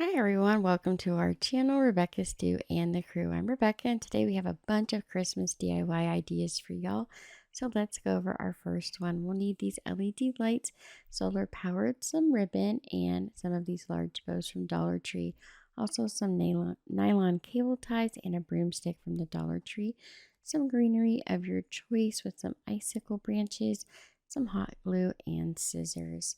Hi everyone, welcome to our channel, Rebecca Stew and the crew. I'm Rebecca and today we have a bunch of Christmas DIY ideas for y'all. So let's go over our first one. We'll need these LED lights, solar powered, some ribbon, and some of these large bows from Dollar Tree. Also some nylon cable ties and a broomstick from the Dollar Tree. Some greenery of your choice with some icicle branches, some hot glue, and scissors.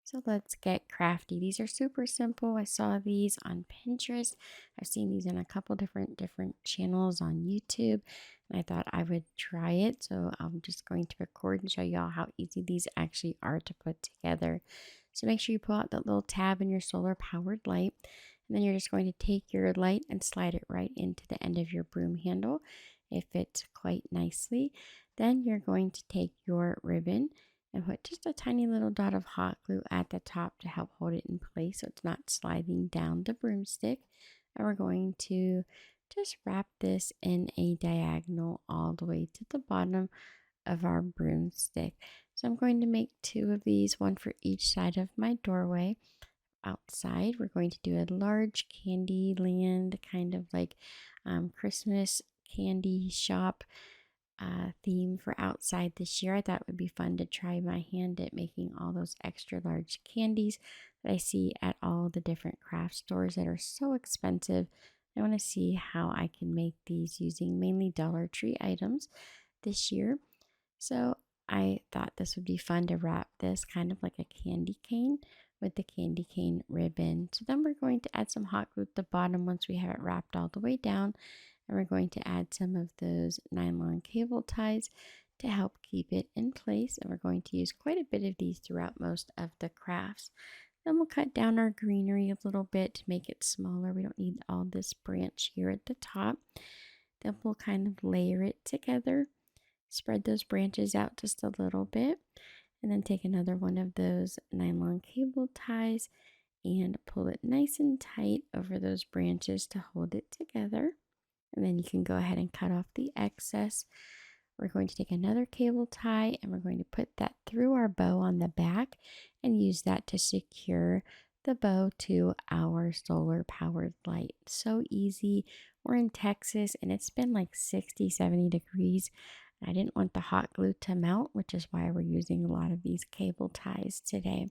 So let's get crafty. These are super simple. I saw these on Pinterest. I've seen these in a couple different channels on YouTube, and I thought I would try it. So I'm just going to record and show y'all how easy these actually are to put together. So make sure you pull out that little tab in your solar powered light, and then you're just going to take your light and slide it right into the end of your broom handle. It fits quite nicely. Then you're going to take your ribbon and put just a tiny little dot of hot glue at the top to help hold it in place so it's not sliding down the broomstick. And we're going to just wrap this in a diagonal all the way to the bottom of our broomstick. So I'm going to make two of these, one for each side of my doorway. Outside, we're going to do a large candy land, kind of like Christmas candy shop theme for outside this year. I thought it would be fun to try my hand at making all those extra large candies that I see at all the different craft stores that are so expensive. I want to see how I can make these using mainly Dollar Tree items this year. So I thought this would be fun to wrap this kind of like a candy cane with the candy cane ribbon. So then we're going to add some hot glue at the bottom once we have it wrapped all the way down. And we're going to add some of those nylon cable ties to help keep it in place. And we're going to use quite a bit of these throughout most of the crafts. Then we'll cut down our greenery a little bit to make it smaller. We don't need all this branch here at the top. Then we'll kind of layer it together. Spread those branches out just a little bit. And then take another one of those nylon cable ties and pull it nice and tight over those branches to hold it together. And then you can go ahead and cut off the excess. We're going to take another cable tie and we're going to put that through our bow on the back and use that to secure the bow to our solar powered light. So easy. We're in Texas and it's been like 60, 70 degrees. I didn't want the hot glue to melt, which is why we're using a lot of these cable ties today.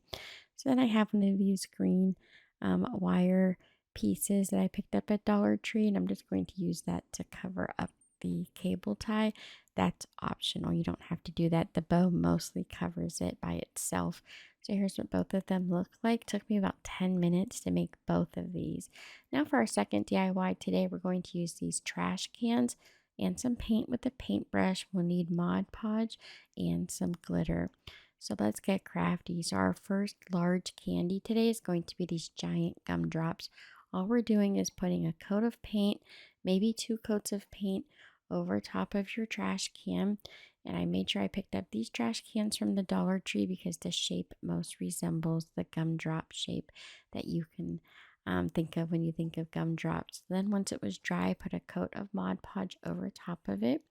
So then I have one of these green wire pieces that I picked up at Dollar Tree, and I'm just going to use that to cover up the cable tie. That's optional. You don't have to do that. The bow mostly covers it by itself. So here's what both of them look like. It took me about 10 minutes to make both of these. Now for our second DIY today, we're going to use these trash cans and some paint with a paintbrush. We'll need Mod Podge and some glitter. So let's get crafty. So our first large candy today is going to be these giant gumdrops. All we're doing is putting a coat of paint, maybe 2 coats of paint over top of your trash can. And I made sure I picked up these trash cans from the Dollar Tree because the shape most resembles the gumdrop shape that you can think of when you think of gumdrops. Then once it was dry, I put a coat of Mod Podge over top of it.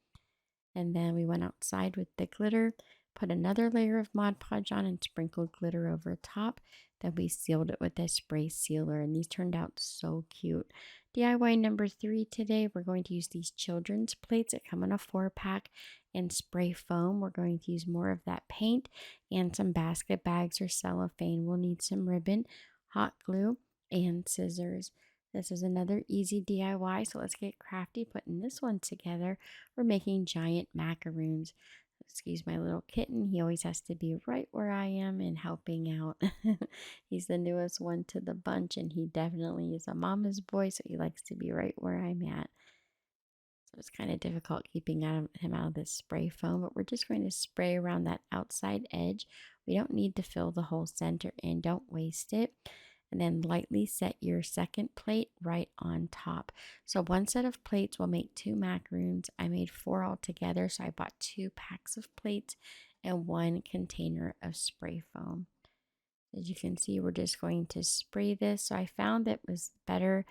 And then we went outside with the glitter, put another layer of Mod Podge on and sprinkled glitter over top. Then we sealed it with a spray sealer and these turned out so cute. DIY number 3 today, we're going to use these children's plates that come in a 4-pack and spray foam. We're going to use more of that paint and some basket bags or cellophane. We'll need some ribbon, hot glue, and scissors. This is another easy DIY, so let's get crafty putting this one together. We're making giant macaroons. Excuse my little kitten. He always has to be right where I am and helping out. He's the newest one to the bunch, and he definitely is a mama's boy, so he likes to be right where I'm at. So it's kind of difficult keeping him out of this spray foam, but we're just going to spray around that outside edge. We don't need to fill the whole center in. Don't waste it. And then lightly set your second plate right on top. So one set of plates will make 2 macaroons. I made 4 altogether, so I bought 2 packs of plates and 1 container of spray foam. As you can see, we're just going to spray this. So I found that it was better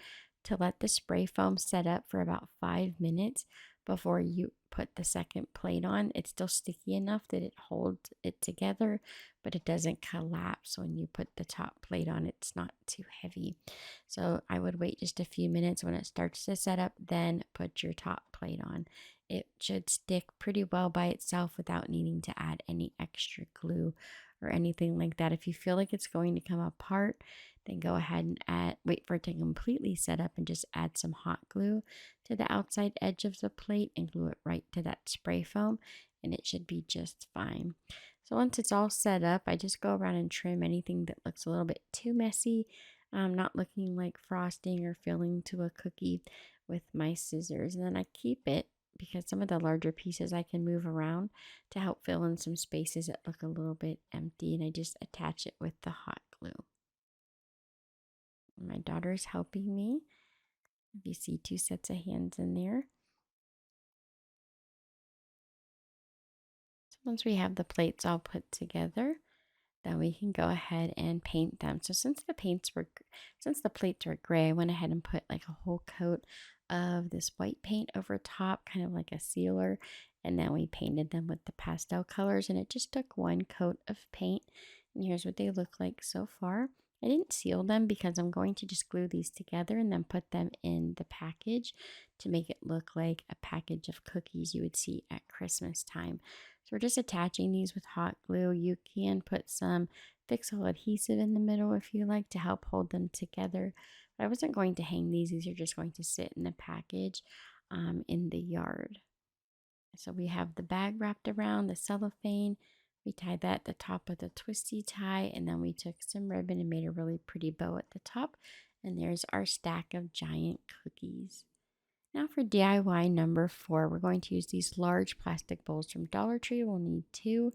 to let the spray foam set up for about 5 minutes before you put the second plate on. It's still sticky enough that it holds it together, but it doesn't collapse when you put the top plate on. It's not too heavy. So I would wait just a few minutes. When it starts to set up, then put your top plate on. It should stick pretty well by itself without needing to add any extra glue or anything like that. If you feel like it's going to come apart, then go ahead and wait for it to completely set up and just add some hot glue to the outside edge of the plate and glue it right to that spray foam, and it should be just fine. So once it's all set up, I just go around and trim anything that looks a little bit too messy, not looking like frosting or filling to a cookie, with my scissors. And then I keep it because some of the larger pieces I can move around to help fill in some spaces that look a little bit empty, and I just attach it with the hot glue. My daughter's helping me. If you see 2 sets of hands in there. So once we have the plates all put together, then we can go ahead and paint them. So since the plates were gray, I went ahead and put like a whole coat of this white paint over top, kind of like a sealer, and then we painted them with the pastel colors, and it just took 1 coat of paint. And here's what they look like so far. I didn't seal them because I'm going to just glue these together and then put them in the package to make it look like a package of cookies you would see at Christmas time. So we're just attaching these with hot glue. You can put some fixable adhesive in the middle if you like to help hold them together. But I wasn't going to hang these. These are just going to sit in the package in the yard. So we have the bag wrapped around the cellophane. We tied that at the top with a twisty tie, and then we took some ribbon and made a really pretty bow at the top. And there's our stack of giant cookies. Now for DIY number 4, we're going to use these large plastic bowls from Dollar Tree. We'll need 2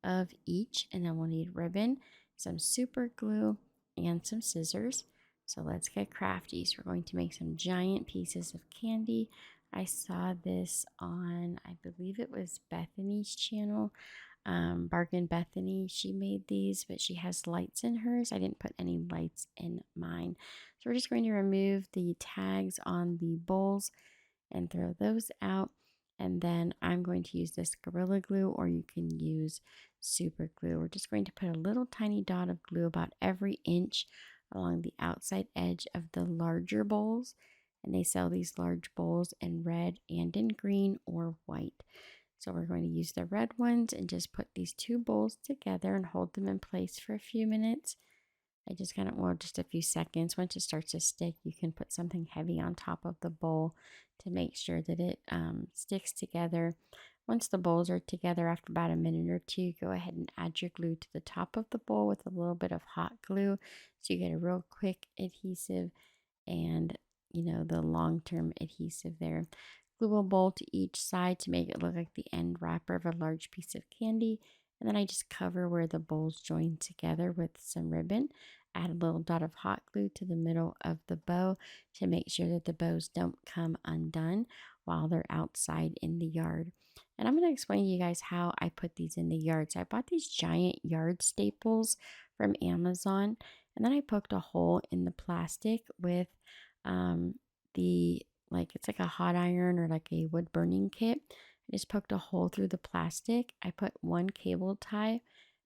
of each, and then we'll need ribbon, some super glue, and some scissors. So let's get crafty. So we're going to make some giant pieces of candy. I saw this on, I believe it was Bethany's channel, Bargain Bethany. She made these, but she has lights in hers. I didn't put any lights in mine. So we're just going to remove the tags on the bowls and throw those out. And then I'm going to use this Gorilla Glue, or you can use super glue. We're just going to put a little tiny dot of glue about every inch along the outside edge of the larger bowls. And they sell these large bowls in red and in green or white. So we're going to use the red ones and just put these 2 bowls together and hold them in place for a few minutes. I just kind of, well, just a few seconds. Once it starts to stick, you can put something heavy on top of the bowl to make sure that it sticks together. Once the bowls are together after about a minute or 2, go ahead and add your glue to the top of the bowl with a little bit of hot glue so you get a real quick adhesive and, the long-term adhesive there. Glue a bowl to each side to make it look like the end wrapper of a large piece of candy. And then I just cover where the bowls join together with some ribbon. Add a little dot of hot glue to the middle of the bow to make sure that the bows don't come undone while they're outside in the yard. And I'm going to explain to you guys how I put these in the yard. So I bought these giant yard staples from Amazon, and then I poked a hole in the plastic with it's like a hot iron or like a wood burning kit. I just poked a hole through the plastic. I put 1 cable tie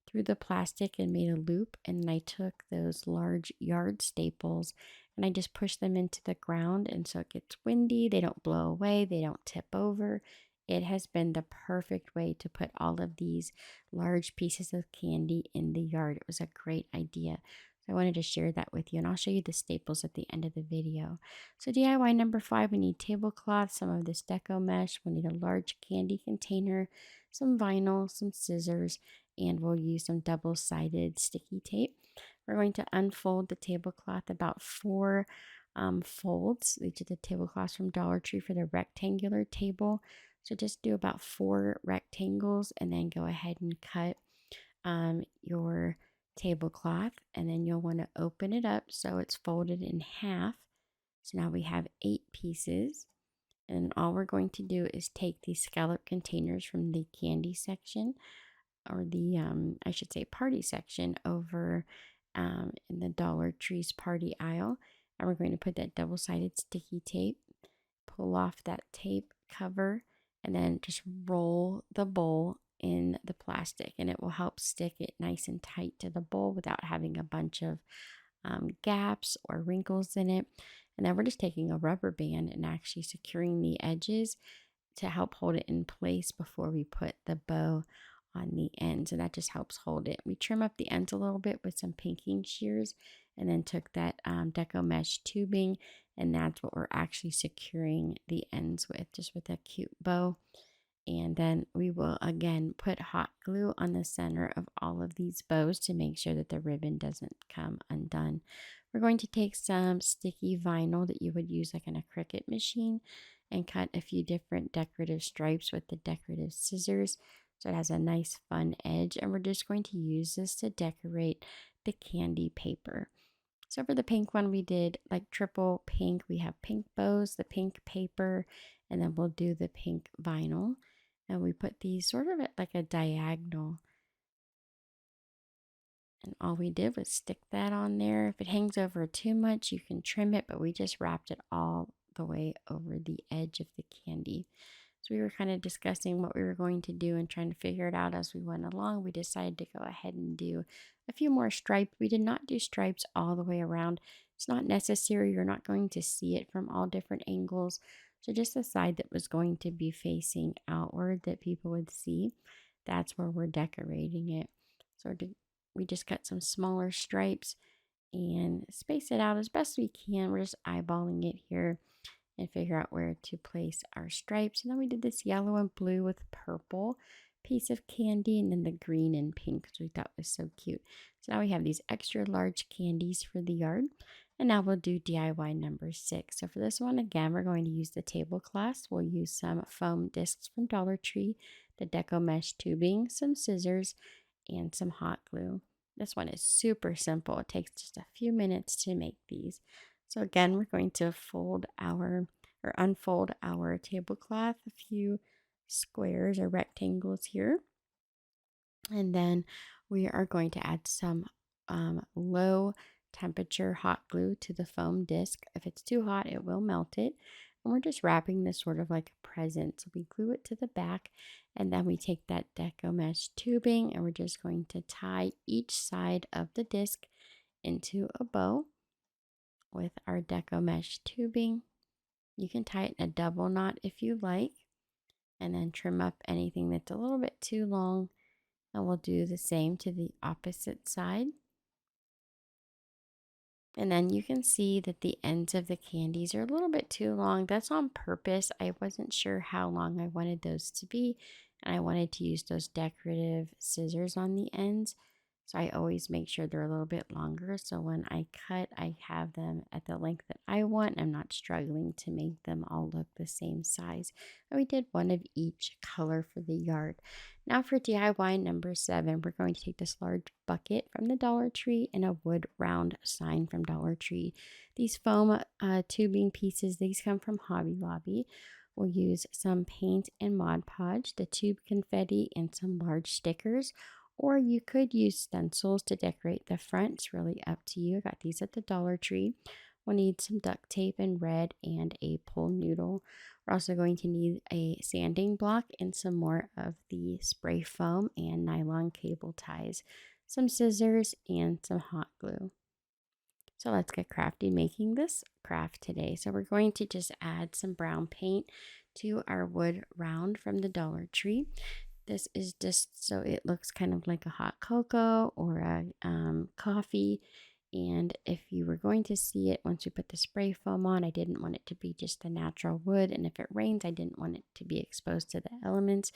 through the plastic and made a loop, and then I took those large yard staples and I just pushed them into the ground, and so it gets windy, they don't blow away, they don't tip over. It has been the perfect way to put all of these large pieces of candy in the yard. It was a great idea. I wanted to share that with you, and I'll show you the staples at the end of the video. So DIY number 5, we need tablecloth, some of this deco mesh, we'll need a large candy container, some vinyl, some scissors, and we'll use some double-sided sticky tape. We're going to unfold the tablecloth about 4 folds. These are the tablecloths from Dollar Tree for the rectangular table. So just do about 4 rectangles and then go ahead and cut your tablecloth, and then you'll want to open it up so it's folded in half. So now we have 8 pieces, and all we're going to do is take these scallop containers from the candy section, or the I should say party section, over in the Dollar Tree's party aisle, and we're going to put that double-sided sticky tape, pull off that tape, cover and then just roll the bowl in the plastic, and it will help stick it nice and tight to the bowl without having a bunch of gaps or wrinkles in it. And then we're just taking a rubber band and actually securing the edges to help hold it in place before we put the bow on the ends. And that just helps hold it. We trim up the ends a little bit with some pinking shears and then took that deco mesh tubing, and that's what we're actually securing the ends with, just with a cute bow. And then we will again put hot glue on the center of all of these bows to make sure that the ribbon doesn't come undone. We're going to take some sticky vinyl that you would use like in a Cricut machine and cut a few different decorative stripes with the decorative scissors so it has a nice fun edge. And we're just going to use this to decorate the candy paper. So for the pink one, we did like triple pink. We have pink bows, the pink paper, and then we'll do the pink vinyl. And we put these sort of at like a diagonal. And all we did was stick that on there. If it hangs over too much, you can trim it, but we just wrapped it all the way over the edge of the candy. So we were kind of discussing what we were going to do and trying to figure it out as we went along. We decided to go ahead and do a few more stripes. We did not do stripes all the way around. It's not necessary. You're not going to see it from all different angles. So just the side that was going to be facing outward that people would see, that's where we're decorating it. So we just cut some smaller stripes and space it out as best we can. We're just eyeballing it here and figure out where to place our stripes. And then we did this yellow and blue with purple piece of candy, and then the green and pink, which we thought was so cute. So now we have these extra large candies for the yard. And now we'll do DIY number 6. So for this one, again, we're going to use the tablecloths. We'll use some foam discs from Dollar Tree, the deco mesh tubing, some scissors, and some hot glue. This one is super simple. It takes just a few minutes to make these. So again, we're going to unfold our tablecloth, a few squares or rectangles here. And then we are going to add some low temperature hot glue to the foam disc. If it's too hot, it will melt it. And we're just wrapping this sort of like a present. So we glue it to the back, and then we take that deco mesh tubing and we're just going to tie each side of the disc into a bow with our deco mesh tubing. You can tie it in a double knot if you like, and then trim up anything that's a little bit too long. And we'll do the same to the opposite side. And then you can see that the ends of the candies are a little bit too long. That's on purpose. I wasn't sure how long I wanted those to be, and I wanted to use those decorative scissors on the ends. So I always make sure they're a little bit longer. So when I cut, I have them at the length that I want. I'm not struggling to make them all look the same size. And we did one of each color for the yard. Now for DIY number 7, we're going to take this large bucket from the Dollar Tree and a wood round sign from Dollar Tree. These foam tubing pieces, these come from Hobby Lobby. We'll use some paint and Mod Podge, the tube confetti, and some large stickers. Or you could use stencils to decorate the front. It's really up to you. I got these at the Dollar Tree. We'll need some duct tape in red and a pull noodle. We're also going to need a sanding block and some more of the spray foam and nylon cable ties, some scissors, and some hot glue. So let's get crafty making this craft today. So we're going to just add some brown paint to our wood round from the Dollar Tree. This is just so it looks kind of like a hot cocoa or a coffee. And if you were going to see it once we put the spray foam on, I didn't want it to be just the natural wood. And if it rains, I didn't want it to be exposed to the elements,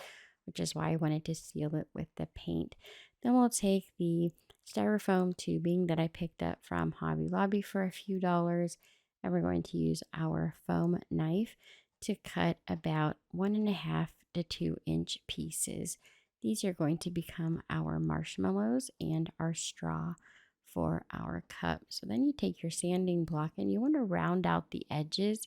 which is why I wanted to seal it with the paint. Then we'll take the styrofoam tubing that I picked up from Hobby Lobby for a few dollars, and we're going to use our foam knife to cut about 1.5 to 2-inch pieces. These are going to become our marshmallows and our straw for our cup. So then you take your sanding block and you want to round out the edges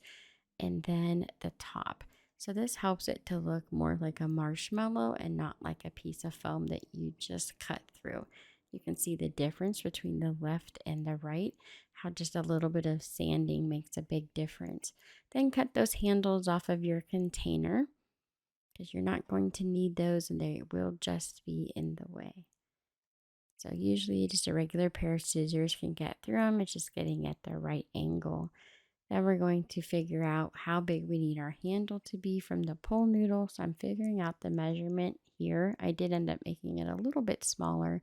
and then the top. So this helps it to look more like a marshmallow and not like a piece of foam that you just cut through. You can see the difference between the left and the right, how just a little bit of sanding makes a big difference. Then cut those handles off of your container because you're not going to need those and they will just be in the way. So usually just a regular pair of scissors can get through them. It's just getting at the right angle. Then we're going to figure out how big we need our handle to be from the pole noodle. So I'm figuring out the measurement here. I did end up making it a little bit smaller,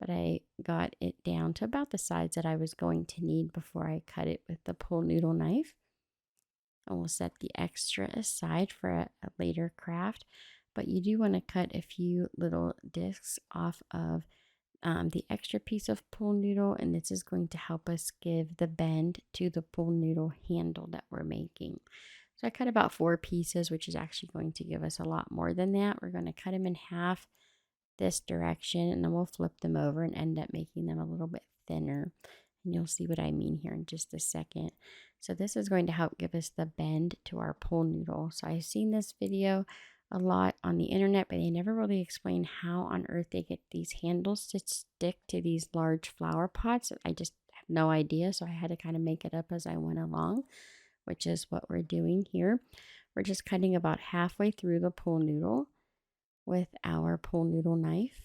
but I got it down to about the size that I was going to need before I cut it with the pole noodle knife. And we'll set the extra aside for a later craft. But you do want to cut a few little discs off of the extra piece of pool noodle, and this is going to help us give the bend to the pool noodle handle that we're making. So I cut about 4 pieces, which is actually going to give us a lot more than that. We're going to cut them in half this direction, and then we'll flip them over and end up making them a little bit thinner. And you'll see what I mean here in just a second. So this is going to help give us the bend to our pool noodle. So I've seen this video a lot on the internet, but they never really explain how on earth they get these handles to stick to these large flower pots. I just have no idea, so I had to kind of make it up as I went along, which is what we're doing here. We're just cutting about halfway through the pool noodle with our pool noodle knife,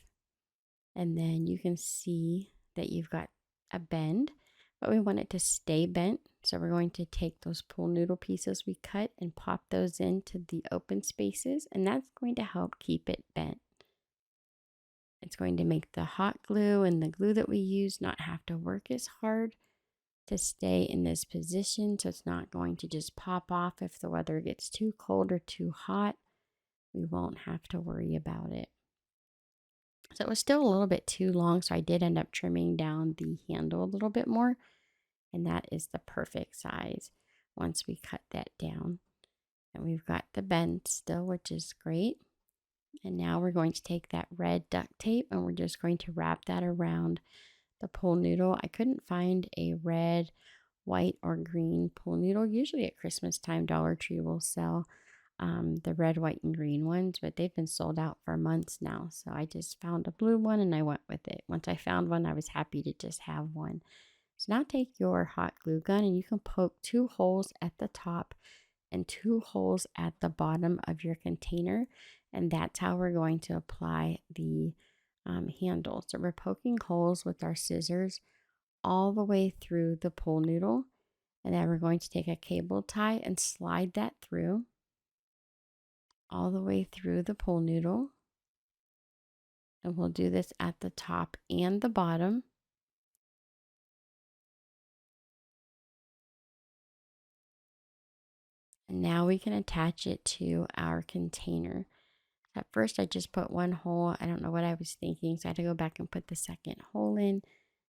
and then you can see that you've got a bend, but we want it to stay bent. So we're going to take those pool noodle pieces we cut and pop those into the open spaces, and that's going to help keep it bent. It's going to make the hot glue and the glue that we use not have to work as hard to stay in this position, so it's not going to just pop off if the weather gets too cold or too hot. We won't have to worry about it. So it was still a little bit too long, so I did end up trimming down the handle a little bit more. And that is the perfect size once we cut that down. And we've got the bend still, which is great. And now we're going to take that red duct tape and we're just going to wrap that around the pool noodle. I couldn't find a red, white, or green pool noodle. Usually at Christmas time, Dollar Tree will sell the red, white, and green ones, but they've been sold out for months now. So I just found a blue one and I went with it. Once I found one, I was happy to just have one. So now take your hot glue gun and you can poke 2 holes at the top and 2 holes at the bottom of your container. And that's how we're going to apply the handle. So we're poking holes with our scissors all the way through the pool noodle. And then we're going to take a cable tie and slide that through all the way through the pool noodle. And we'll do this at the top and the bottom. And now we can attach it to our container. At first, I just put 1 hole. I don't know what I was thinking, so I had to go back and put the second hole in.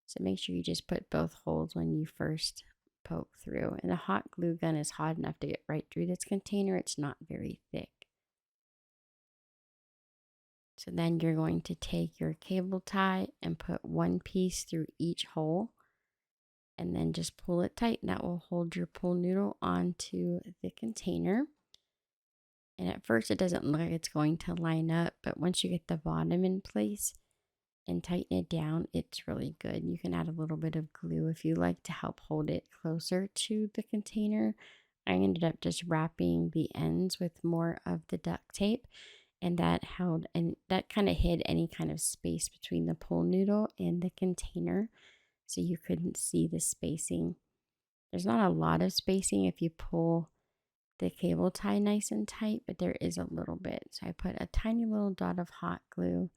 So make sure you just put both holes when you first poke through. And the hot glue gun is hot enough to get right through this container. It's not very thick. So then you're going to take your cable tie and put 1 piece through each hole. And then just pull it tight, and that will hold your pool noodle onto the container. And at first it doesn't look like it's going to line up, but once you get the bottom in place and tighten it down, it's really good. You can add a little bit of glue if you like to help hold it closer to the container. I ended up just wrapping the ends with more of the duct tape, and that held, and that kind of hid any kind of space between the pool noodle and the container, so you couldn't see the spacing. There's not a lot of spacing if you pull the cable tie nice and tight, but there is a little bit. So I put a tiny little dot of hot glue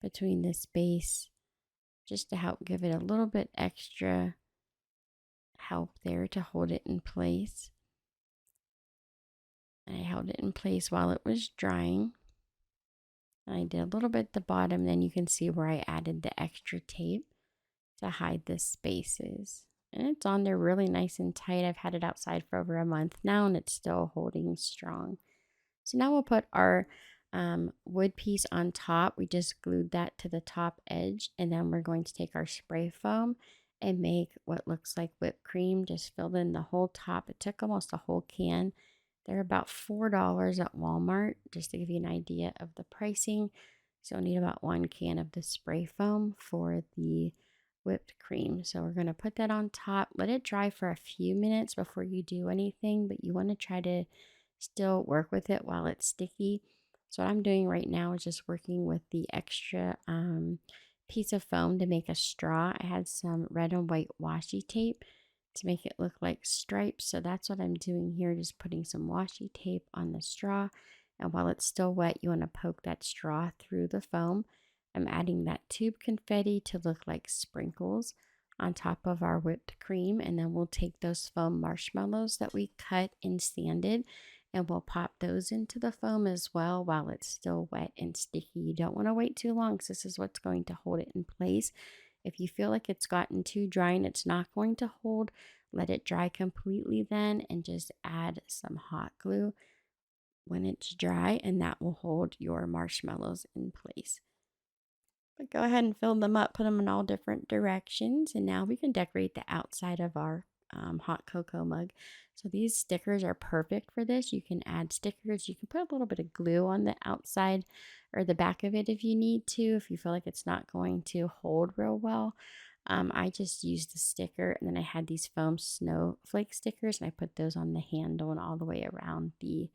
between the space just to help give it a little bit extra help there to hold it in place. And I held it in place while it was drying. And I did a little bit at the bottom, then you can see where I added the extra tape to hide the spaces. And it's on there really nice and tight. I've had it outside for over a month now and it's still holding strong. So now we'll put our wood piece on top. We just glued that to the top edge, and then we're going to take our spray foam and make what looks like whipped cream. Just filled in the whole top. It took almost a whole can. They're about $4 at Walmart, just to give you an idea of the pricing. So we'll need about 1 can of the spray foam for the whipped cream. So we're going to put that on top, let it dry for a few minutes before you do anything, but you want to try to still work with it while it's sticky. So what I'm doing right now is just working with the extra piece of foam to make a straw. I had some red and white washi tape to make it look like stripes. So that's what I'm doing here, just putting some washi tape on the straw. And while it's still wet, you want to poke that straw through the foam. I'm adding that tube confetti to look like sprinkles on top of our whipped cream. And then we'll take those foam marshmallows that we cut and sanded, and we'll pop those into the foam as well while it's still wet and sticky. You don't want to wait too long because this is what's going to hold it in place. If you feel like it's gotten too dry and it's not going to hold, let it dry completely then and just add some hot glue when it's dry, and that will hold your marshmallows in place. But go ahead and fill them up, put them in all different directions, and now we can decorate the outside of our hot cocoa mug. So these stickers are perfect for this. You can add stickers. You can put a little bit of glue on the outside or the back of it if you need to, if you feel like it's not going to hold real well. I just used the sticker, and then I had these foam snowflake stickers, and I put those on the handle and all the way around the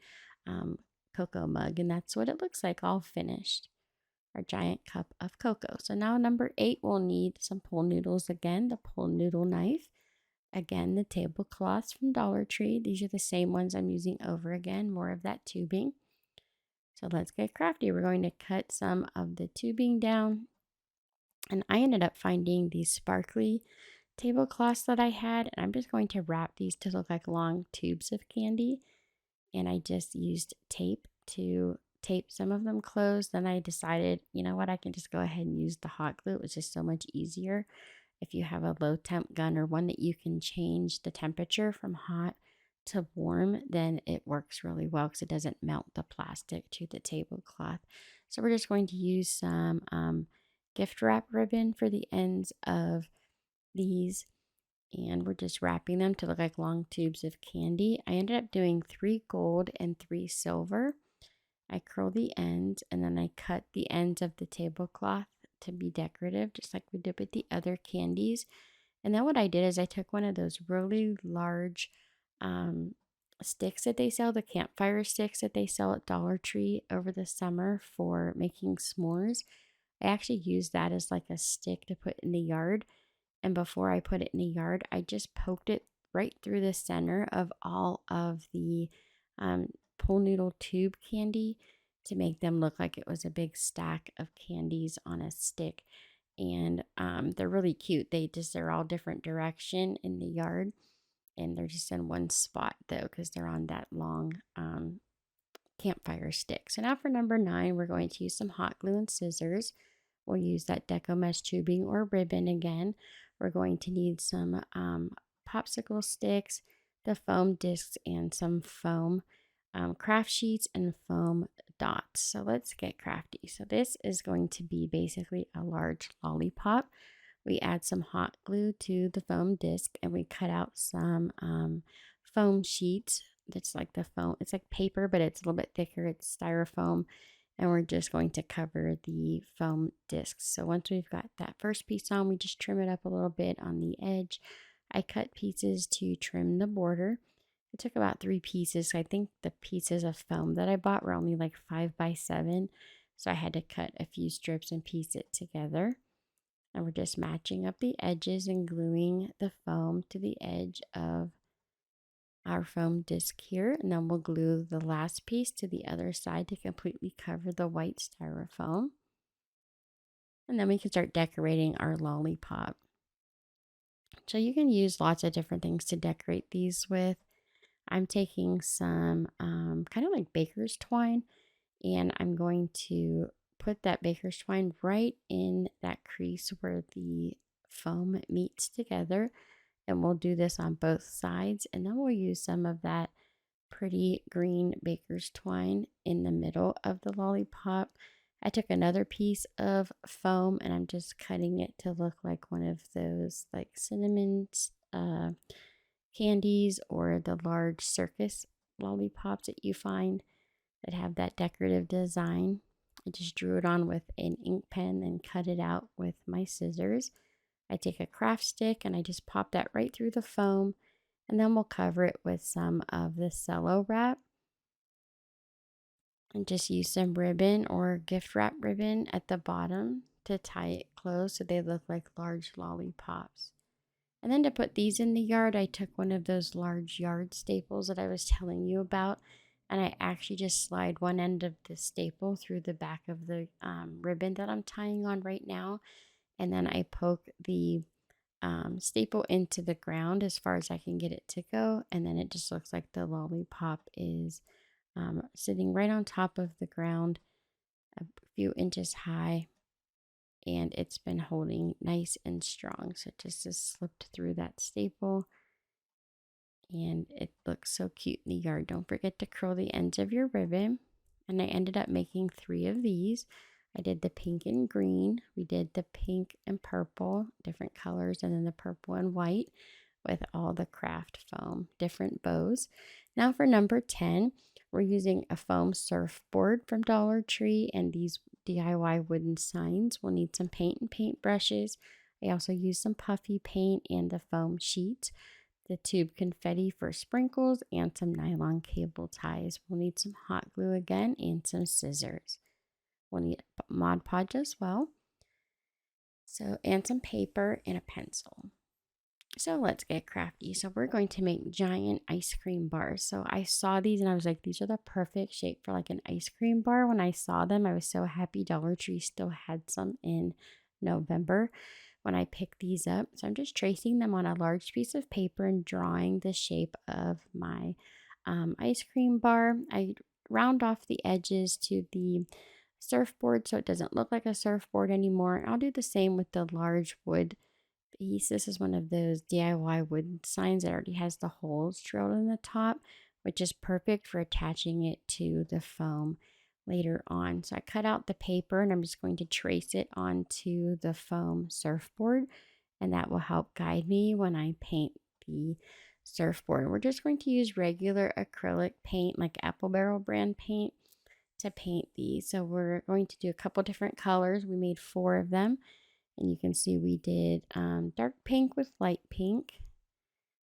cocoa mug, and that's what it looks like all finished. Our giant cup of cocoa. So now number 8, we'll need some pool noodles again, the pool noodle knife. Again, the tablecloths from Dollar Tree. These are the same ones I'm using over again, more of that tubing. So let's get crafty. We're going to cut some of the tubing down. And I ended up finding these sparkly tablecloths that I had, and I'm just going to wrap these to look like long tubes of candy. And I just used tape to tape some of them closed. Then I decided, you know what, I can just go ahead and use the hot glue. It was just so much easier. If you have a low temp gun or one that you can change the temperature from hot to warm, then it works really well because it doesn't melt the plastic to the tablecloth. So we're just going to use some gift wrap ribbon for the ends of these, and we're just wrapping them to look like long tubes of candy. I ended up doing 3 gold and 3 silver. I curl the ends, and then I cut the ends of the tablecloth to be decorative, just like we did with the other candies. And then what I did is I took one of those really large sticks that they sell, the campfire sticks that they sell at Dollar Tree over the summer for making s'mores. I actually used that as like a stick to put in the yard. And before I put it in the yard, I just poked it right through the center of all of the pool noodle tube candy to make them look like it was a big stack of candies on a stick. And they're really cute. They're all different direction in the yard, and they're just in one spot though because they're on that long campfire stick. So now for number 9, we're going to use some hot glue and scissors. We'll use that Deco mesh tubing or ribbon again. We're going to need some popsicle sticks, the foam discs, and some foam craft sheets and foam dots. So let's get crafty. So this is going to be basically a large lollipop. We add some hot glue to the foam disc, and we cut out some foam sheets. That's like the foam. It's like paper, but it's a little bit thicker. It's styrofoam, and we're just going to cover the foam discs. So once we've got that first piece on, we just trim it up a little bit on the edge. I cut pieces to trim the border. It took about 3 pieces. So I think the pieces of foam that I bought were only like 5 by 7. So I had to cut a few strips and piece it together. And we're just matching up the edges and gluing the foam to the edge of our foam disc here, and then we'll glue the last piece to the other side to completely cover the white styrofoam. And then we can start decorating our lollipop. So you can use lots of different things to decorate these with. I'm taking some kind of like baker's twine, and I'm going to put that baker's twine right in that crease where the foam meets together. And we'll do this on both sides, and then we'll use some of that pretty green baker's twine in the middle of the lollipop. I took another piece of foam, and I'm just cutting it to look like one of those like cinnamon candies or the large circus lollipops that you find that have that decorative design. I just drew it on with an ink pen and cut it out with my scissors. I take a craft stick and I just pop that right through the foam, and then we'll cover it with some of the cello wrap and just use some ribbon or gift wrap ribbon at the bottom to tie it closed so they look like large lollipops. And then to put these in the yard, I took one of those large yard staples that I was telling you about, and I actually just slide one end of the staple through the back of the ribbon that I'm tying on right now, and then I poke the staple into the ground as far as I can get it to go, and then it just looks like the lollipop is sitting right on top of the ground, a few inches high, and it's been holding nice and strong. So it just slipped through that staple, and it looks so cute in the yard. Don't forget to curl the ends of your ribbon. And I ended up making 3 of these. I did the pink and green. We did the pink and purple, different colors, and then the purple and white with all the craft foam, different bows. Now for number 10, we're using a foam surfboard from Dollar Tree and these DIY wooden signs. We'll need some paint and paint brushes. I also used some puffy paint and the foam sheets, the tube confetti for sprinkles, and some nylon cable ties. We'll need some hot glue again and some scissors. We'll need Mod Podge as well. So, and some paper and a pencil. So let's get crafty. So we're going to make giant ice cream bars. So I saw these and I was like, these are the perfect shape for like an ice cream bar. When I saw them, I was so happy Dollar Tree still had some in November when I picked these up. So I'm just tracing them on a large piece of paper and drawing the shape of my ice cream bar. I round off the edges to the surfboard so it doesn't look like a surfboard anymore. And I'll do the same with the large wood piece. This is one of those DIY wood signs that already has the holes drilled in the top, which is perfect for attaching it to the foam later on. So I cut out the paper and I'm just going to trace it onto the foam surfboard, and that will help guide me when I paint the surfboard. We're just going to use regular acrylic paint, like Apple Barrel brand paint, to paint these. So we're going to do a couple different colors. We made 4 of them. And you can see we did dark pink with light pink.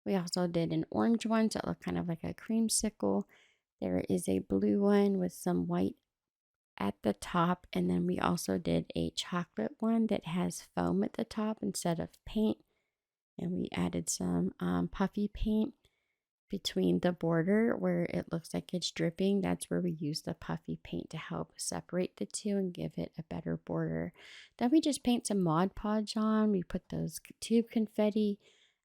We also did an orange one, so it looked kind of like a creamsicle. There is a blue one with some white at the top. And then we also did a chocolate one that has foam at the top instead of paint. And we added some puffy paint between the border where it looks like it's dripping. That's where we use the puffy paint to help separate the two and give it a better border. Then we just paint some Mod Podge on. We put those tube confetti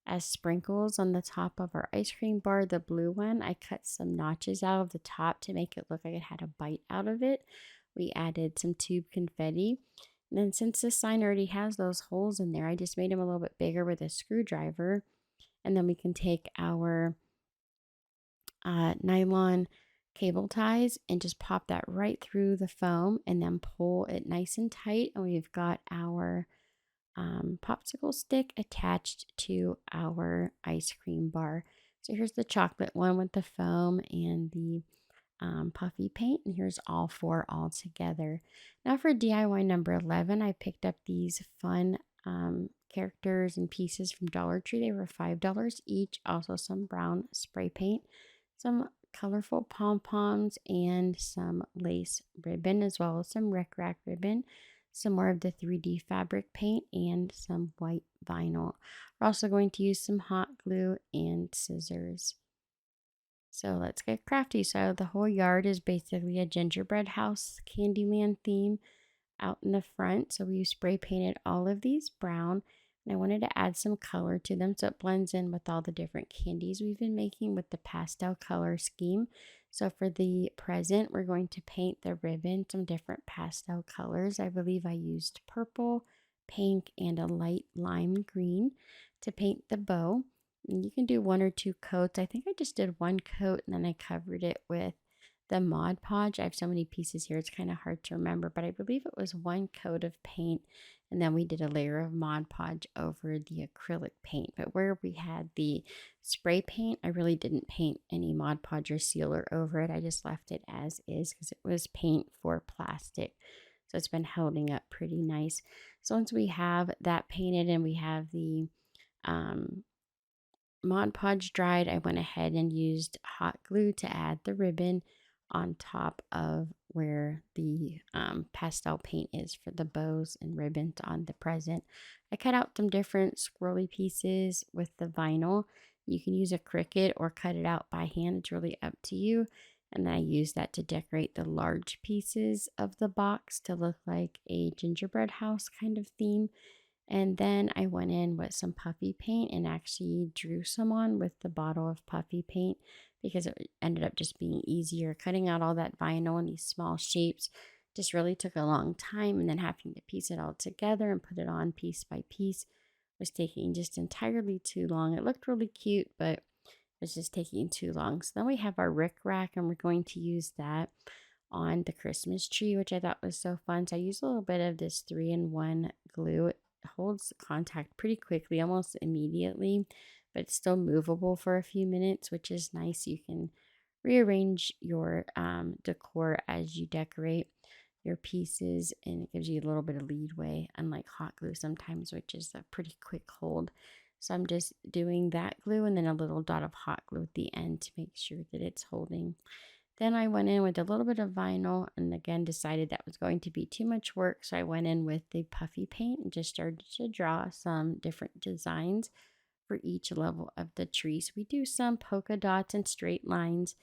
as sprinkles on the top of our ice cream bar. The blue one, I cut some notches out of the top to make it look like it had a bite out of it. We added some tube confetti. And then since this sign already has those holes in there, I just made them a little bit bigger with a screwdriver. And then we can take our nylon cable ties and just pop that right through the foam and then pull it nice and tight. And we've got our popsicle stick attached to our ice cream bar. So here's the chocolate one with the foam and the puffy paint, and here's all 4 all together. Now for DIY number 11, I picked up these fun characters and pieces from Dollar Tree. They were $5 each. Also some brown spray paint, some colorful pom-poms, and some lace ribbon, as well as some rec rack ribbon, some more of the 3D fabric paint, and some white vinyl. We're also going to use some hot glue and scissors. So let's get crafty. So the whole yard is basically a gingerbread house Candyland theme out in the front. So we spray painted all of these brown, and I wanted to add some color to them so it blends in with all the different candies we've been making with the pastel color scheme. So for the present, we're going to paint the ribbon some different pastel colors. I believe I used purple, pink, and a light lime green to paint the bow. And you can do 1 or 2 coats. I think I just did 1 coat and then I covered it with the Mod Podge. I have so many pieces here, it's kind of hard to remember, but I believe it was 1 coat of paint, and then we did a layer of Mod Podge over the acrylic paint. But where we had the spray paint, I really didn't paint any Mod Podge or sealer over it. I just left it as is because it was paint for plastic. So it's been holding up pretty nice. So once we have that painted and we have the um, Mod Podge dried, I went ahead and used hot glue to add the ribbon on top of where the pastel paint is for the bows and ribbons on the present. I cut out some different squirrely pieces with the vinyl. You can use a Cricut or cut it out by hand. It's really up to you. And then I used that to decorate the large pieces of the box to look like a gingerbread house kind of theme. And then I went in with some puffy paint and actually drew some on with the bottle of puffy paint because it ended up just being easier. Cutting out all that vinyl in these small shapes just really took a long time, and then having to piece it all together and put it on piece by piece was taking just entirely too long. It looked really cute, but it was just taking too long. So then we have our rick rack, and we're going to use that on the Christmas tree, which I thought was so fun. So I used a little bit of this 3-in-1 glue. It holds contact pretty quickly, almost immediately, but it's still movable for a few minutes, which is nice. You can rearrange your decor as you decorate your pieces, and it gives you a little bit of leadway, unlike hot glue sometimes, which is a pretty quick hold. So I'm just doing that glue and then a little dot of hot glue at the end to make sure that it's holding. Then I went in with a little bit of vinyl and again decided that was going to be too much work. So I went in with the puffy paint and just started to draw some different designs for each level of the tree. So we do some polka dots and straight lines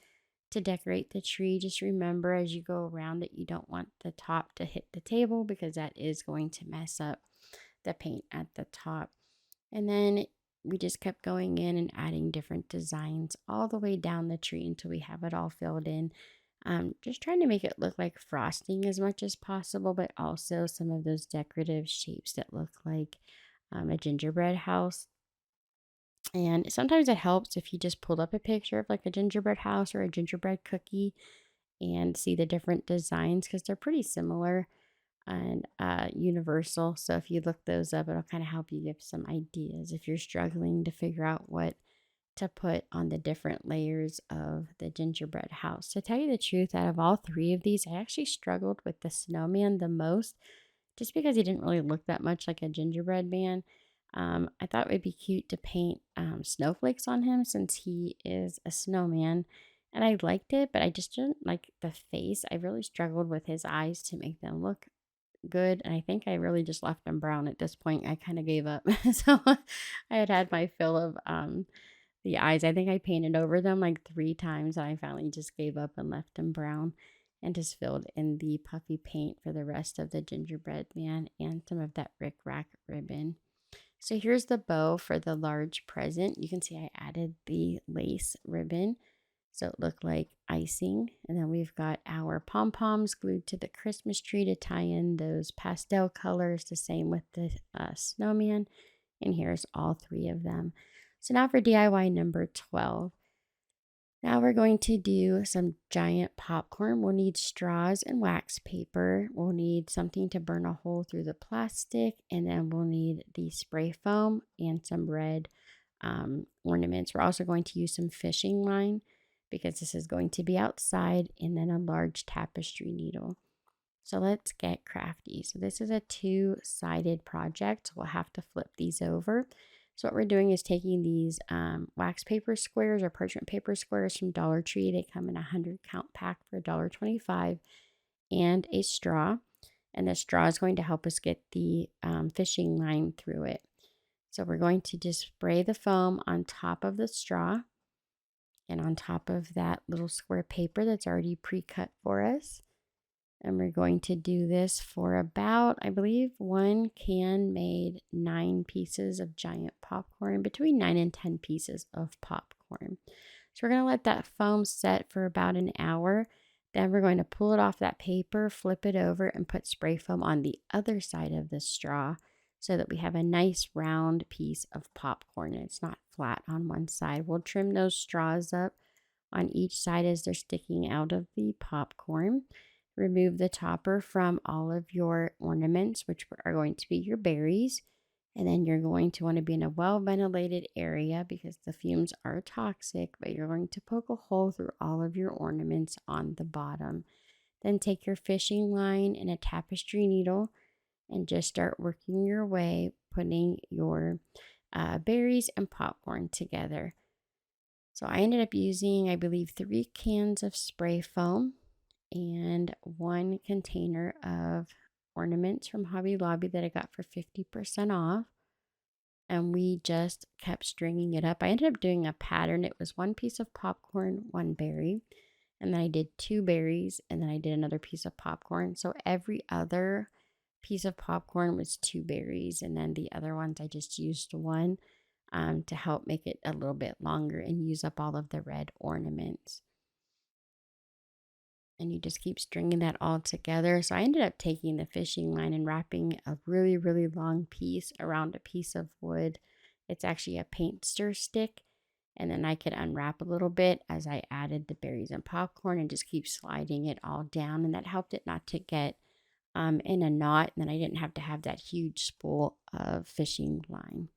to decorate the tree. Just remember as you go around that you don't want the top to hit the table because that is going to mess up the paint at the top. And then we just kept going in and adding different designs all the way down the tree until we have it all filled in. Just trying to make it look like frosting as much as possible, but also some of those decorative shapes that look like a gingerbread house. And sometimes it helps if you just pulled up a picture of like a gingerbread house or a gingerbread cookie and see the different designs because they're pretty similar and universal. So if you look those up, it'll kind of help you give some ideas if you're struggling to figure out what to put on the different layers of the gingerbread house. To tell you the truth, out of all three of these, I actually struggled with the snowman the most just because he didn't really look that much like a gingerbread man. I thought it would be cute to paint snowflakes on him since he is a snowman. And I liked it, but I just didn't like the face. I really struggled with his eyes to make them look good. And I think I really just left them brown at this point. I kind of gave up. So I had my fill of the eyes. I think I painted over them like 3 times and I finally just gave up and left them brown and just filled in the puffy paint for the rest of the gingerbread man and some of that rick rack ribbon. So here's the bow for the large present. You can see I added the lace ribbon so it looked like icing. And then we've got our pom-poms glued to the Christmas tree to tie in those pastel colors, the same with the snowman. And here's all 3 of them. So now for DIY number 12. Now we're going to do some giant popcorn. We'll need straws and wax paper. We'll need something to burn a hole through the plastic. And then we'll need the spray foam and some red ornaments. We're also going to use some fishing line because this is going to be outside, and then a large tapestry needle. So let's get crafty. So this is a 2-sided project. So we'll have to flip these over. So what we're doing is taking these wax paper squares or parchment paper squares from Dollar Tree. They come in a 100 count pack for $1.25 and a straw. And the straw is going to help us get the fishing line through it. So we're going to just spray the foam on top of the straw and on top of that little square paper that's already pre-cut for us. And we're going to do this for about, I believe, 1 can made 9 pieces of giant popcorn, between 9 and 10 pieces of popcorn. So we're going to let that foam set for about an hour. Then we're going to pull it off that paper, flip it over, and put spray foam on the other side of the straw so that we have a nice round piece of popcorn. It's not flat on one side. We'll trim those straws up on each side as they're sticking out of the popcorn. Remove the topper from all of your ornaments, which are going to be your berries. And then you're going to want to be in a well-ventilated area because the fumes are toxic, but you're going to poke a hole through all of your ornaments on the bottom. Then take your fishing line and a tapestry needle and just start working your way, putting your berries and popcorn together. So I ended up using, I believe, 3 cans of spray foam and 1 container of ornaments from Hobby Lobby that I got for 50% off. And we just kept stringing it up. I ended up doing a pattern. It was 1 piece of popcorn, 1 berry, and then I did 2 berries, and then I did another piece of popcorn. So every other piece of popcorn was 2 berries, and then the other ones I just used one to help make it a little bit longer and use up all of the red ornaments. And you just keep stringing that all together. So I ended up taking the fishing line and wrapping a really, really long piece around a piece of wood. It's actually a paint stir stick. And then I could unwrap a little bit as I added the berries and popcorn and just keep sliding it all down. And that helped it not to get in a knot. And then I didn't have to have that huge spool of fishing line.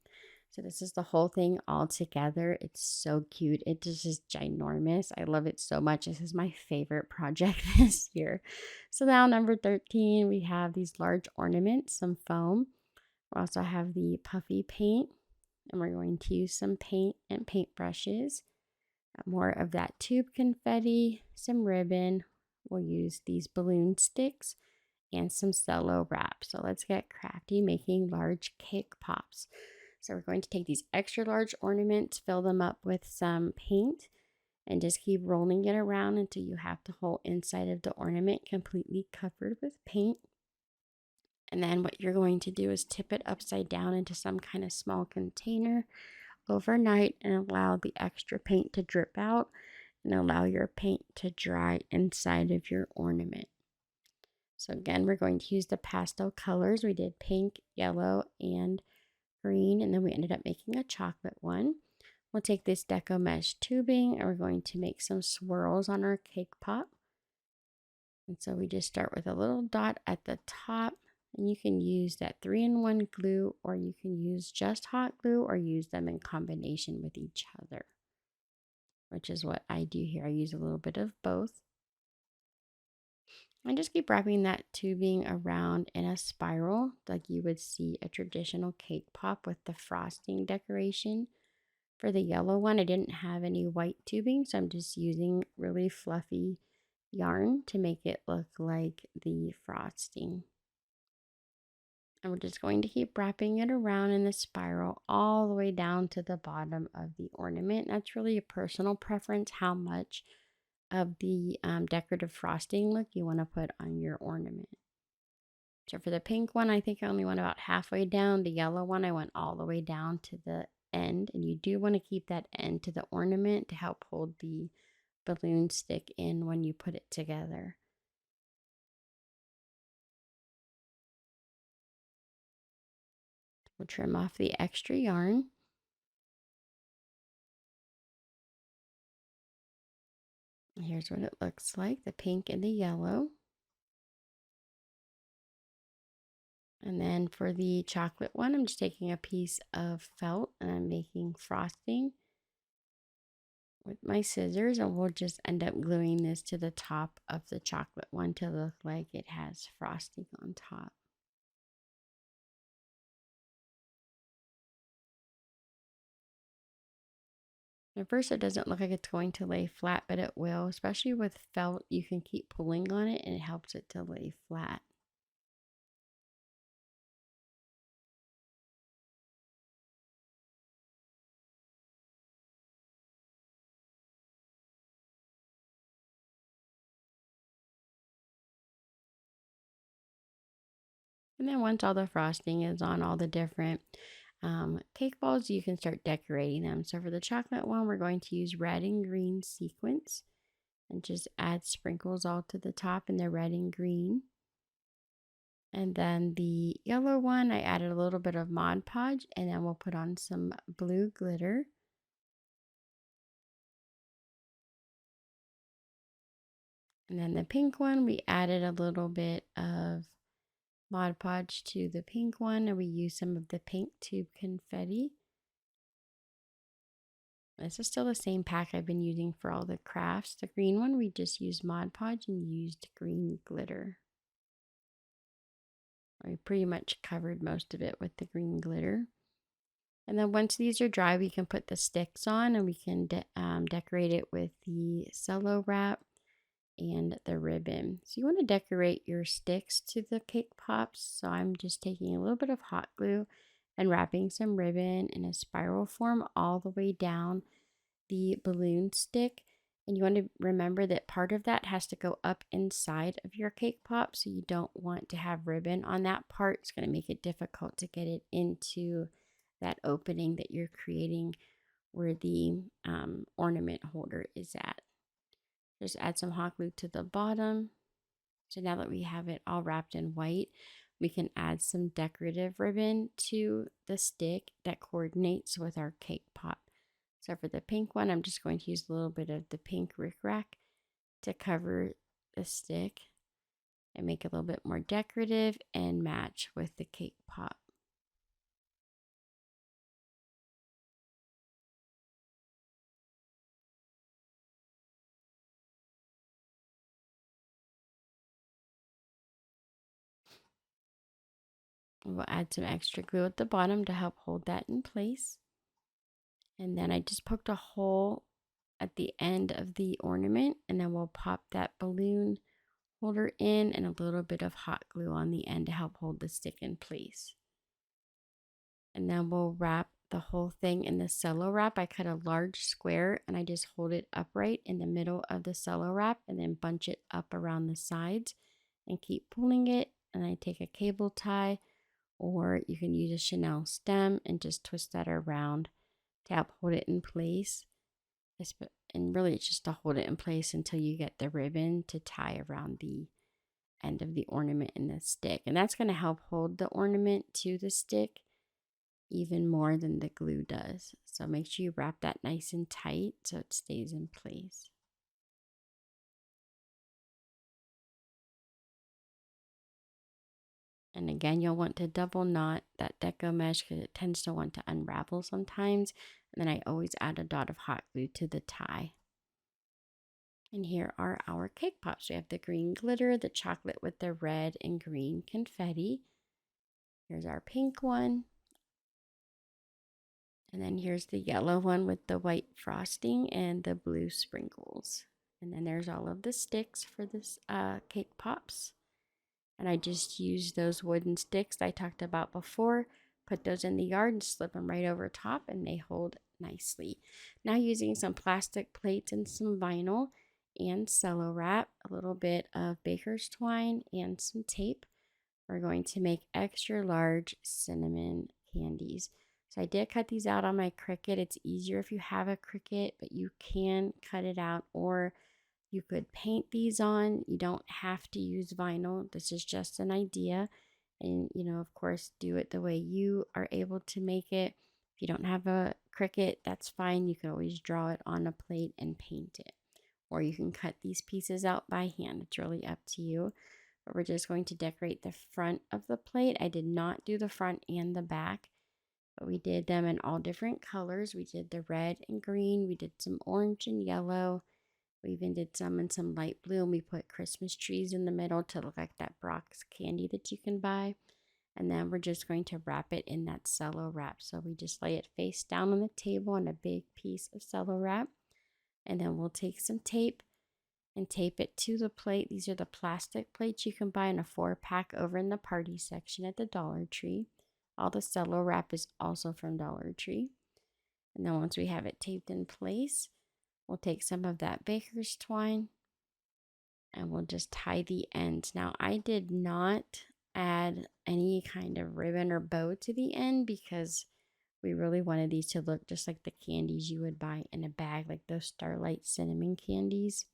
So this is the whole thing all together. It's so cute. It just is ginormous. I love it so much. This is my favorite project this year. So now number 13, we have these large ornaments, some foam. We also have the puffy paint, and we're going to use some paint and paintbrushes. More of that tube confetti, some ribbon. We'll use these balloon sticks and some cello wrap. So let's get crafty making large cake pops. So we're going to take these extra large ornaments, fill them up with some paint, and just keep rolling it around until you have the whole inside of the ornament completely covered with paint. And then what you're going to do is tip it upside down into some kind of small container overnight and allow the extra paint to drip out and allow your paint to dry inside of your ornament. So again, we're going to use the pastel colors. We did pink, yellow, and green, and then we ended up making a chocolate one. We'll take this deco mesh tubing and we're going to make some swirls on our cake pop. And so we just start with a little dot at the top, and you can use that 3-in-1 glue, or you can use just hot glue or use them in combination with each other, which is what I do here. I use a little bit of both. And just keep wrapping that tubing around in a spiral like you would see a traditional cake pop with the frosting decoration. For the yellow one, I didn't have any white tubing, so I'm just using really fluffy yarn to make it look like the frosting. And we're just going to keep wrapping it around in the spiral all the way down to the bottom of the ornament. That's really a personal preference, how much of the decorative frosting look you want to put on your ornament. So for the pink one, I think I only went about halfway down. The yellow one, I went all the way down to the end. And you do want to keep that end to the ornament to help hold the balloon stick in when you put it together. We'll trim off the extra yarn. Here's what it looks like, the pink and the yellow. And then for the chocolate one, I'm just taking a piece of felt and I'm making frosting with my scissors, and we'll just end up gluing this to the top of the chocolate one to look like it has frosting on top. At first it doesn't look like it's going to lay flat, but it will. Especially with felt, you can keep pulling on it and it helps it to lay flat. And then once all the frosting is on all the different cake balls, you can start decorating them. So for the chocolate one, we're going to use red and green sequins and just add sprinkles all to the top in the red and green. And then the yellow one, I added a little bit of Mod Podge, and then we'll put on some blue glitter. And then the pink one, we added a little bit of Mod Podge to the pink one, and we used some of the pink tube confetti. This is still the same pack I've been using for all the crafts. The green one, we just used Mod Podge and used green glitter. I pretty much covered most of it with the green glitter. And then once these are dry, we can put the sticks on and we can decorate it with the cello wrap and the ribbon. So you want to decorate your sticks to the cake pops. So I'm just taking a little bit of hot glue and wrapping some ribbon in a spiral form all the way down the balloon stick. And you want to remember that part of that has to go up inside of your cake pop. So you don't want to have ribbon on that part. It's going to make it difficult to get it into that opening that you're creating where the ornament holder is at. Just add some hot glue to the bottom. So now that we have it all wrapped in white, we can add some decorative ribbon to the stick that coordinates with our cake pop. So for the pink one, I'm just going to use a little bit of the pink rickrack to cover the stick and make it a little bit more decorative and match with the cake pop. We'll add some extra glue at the bottom to help hold that in place. And then I just poked a hole at the end of the ornament, and then we'll pop that balloon holder in and a little bit of hot glue on the end to help hold the stick in place. And then we'll wrap the whole thing in the cello wrap. I cut a large square and I just hold it upright in the middle of the cello wrap and then bunch it up around the sides and keep pulling it. And I take a cable tie, or you can use a Chanel stem and just twist that around to help hold it in place. And really it's just to hold it in place until you get the ribbon to tie around the end of the ornament in the stick. And that's going to help hold the ornament to the stick even more than the glue does. So make sure you wrap that nice and tight so it stays in place. And again, you'll want to double knot that deco mesh because it tends to want to unravel sometimes. And then I always add a dot of hot glue to the tie. And here are our cake pops. We have the green glitter, the chocolate with the red and green confetti. Here's our pink one. And then here's the yellow one with the white frosting and the blue sprinkles. And then there's all of the sticks for this cake pops. And I just used those wooden sticks I talked about before, put those in the yard and slip them right over top, and they hold nicely. Now using some plastic plates and some vinyl and cello wrap, a little bit of baker's twine and some tape, we're going to make extra large cinnamon candies. So I did cut these out on my Cricut. It's easier if you have a Cricut, but you can cut it out, or you could paint these on. You don't have to use vinyl. This is just an idea. And, of course, do it the way you are able to make it. If you don't have a Cricut, that's fine. You can always draw it on a plate and paint it. Or you can cut these pieces out by hand. It's really up to you. But we're just going to decorate the front of the plate. I did not do the front and the back, but we did them in all different colors. We did the red and green. We did some orange and yellow. We even did some in some light blue, and we put Christmas trees in the middle to look like that Brock's candy that you can buy. And then we're just going to wrap it in that cello wrap. So we just lay it face down on the table on a big piece of cello wrap. And then we'll take some tape and tape it to the plate. These are the plastic plates you can buy in a 4-pack over in the party section at the Dollar Tree. All the cello wrap is also from Dollar Tree. And then once we have it taped in place, we'll take some of that baker's twine and we'll just tie the ends. Now, I did not add any kind of ribbon or bow to the end because we really wanted these to look just like the candies you would buy in a bag, like those Starlight cinnamon candies.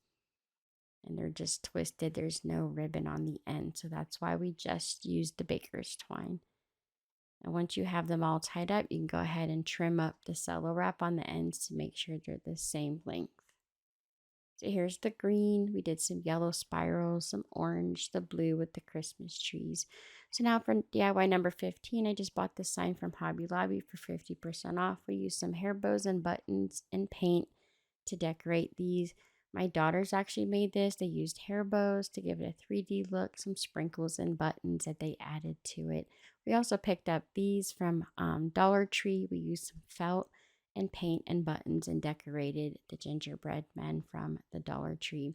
And they're just twisted. There's no ribbon on the end. So that's why we just used the baker's twine. And once you have them all tied up, you can go ahead and trim up the cello wrap on the ends to make sure they're the same length. So here's the green. We did some yellow spirals, some orange, the blue with the Christmas trees. So now for DIY number 15, I just bought this sign from Hobby Lobby for 50% off. We used some hair bows and buttons and paint to decorate these. My daughters actually made this. They used hair bows to give it a 3D look, some sprinkles and buttons that they added to it. We also picked up these from Dollar Tree. We used some felt and paint and buttons and decorated the gingerbread men from the Dollar Tree.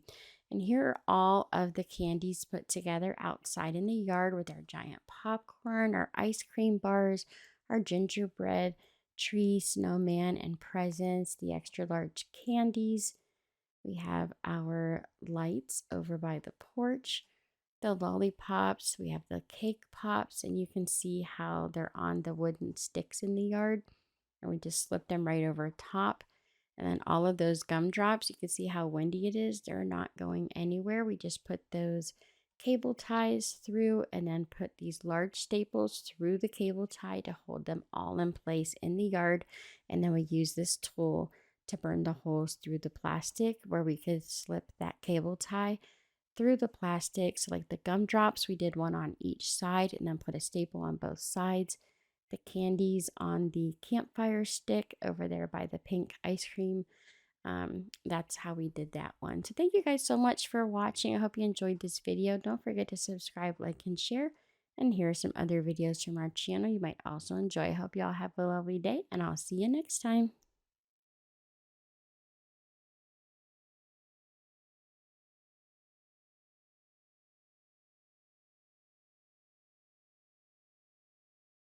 And here are all of the candies put together outside in the yard with our giant popcorn, our ice cream bars, our gingerbread tree, snowman, and presents, the extra large candies. We have our lights over by the porch, the lollipops, we have the cake pops, and you can see how they're on the wooden sticks in the yard. And we just slip them right over top. And then all of those gumdrops, you can see how windy it is. They're not going anywhere. We just put those cable ties through and then put these large staples through the cable tie to hold them all in place in the yard. And then we use this tool to burn the holes through the plastic where we could slip that cable tie through the plastic. So like the gumdrops, we did one on each side and then put a staple on both sides. The candies on the campfire stick over there by the pink ice cream. That's how we did that one. So thank you guys so much for watching. I hope you enjoyed this video. Don't forget to subscribe, like, and share. And here are some other videos from our channel you might also enjoy. I hope you all have a lovely day, and I'll see you next time.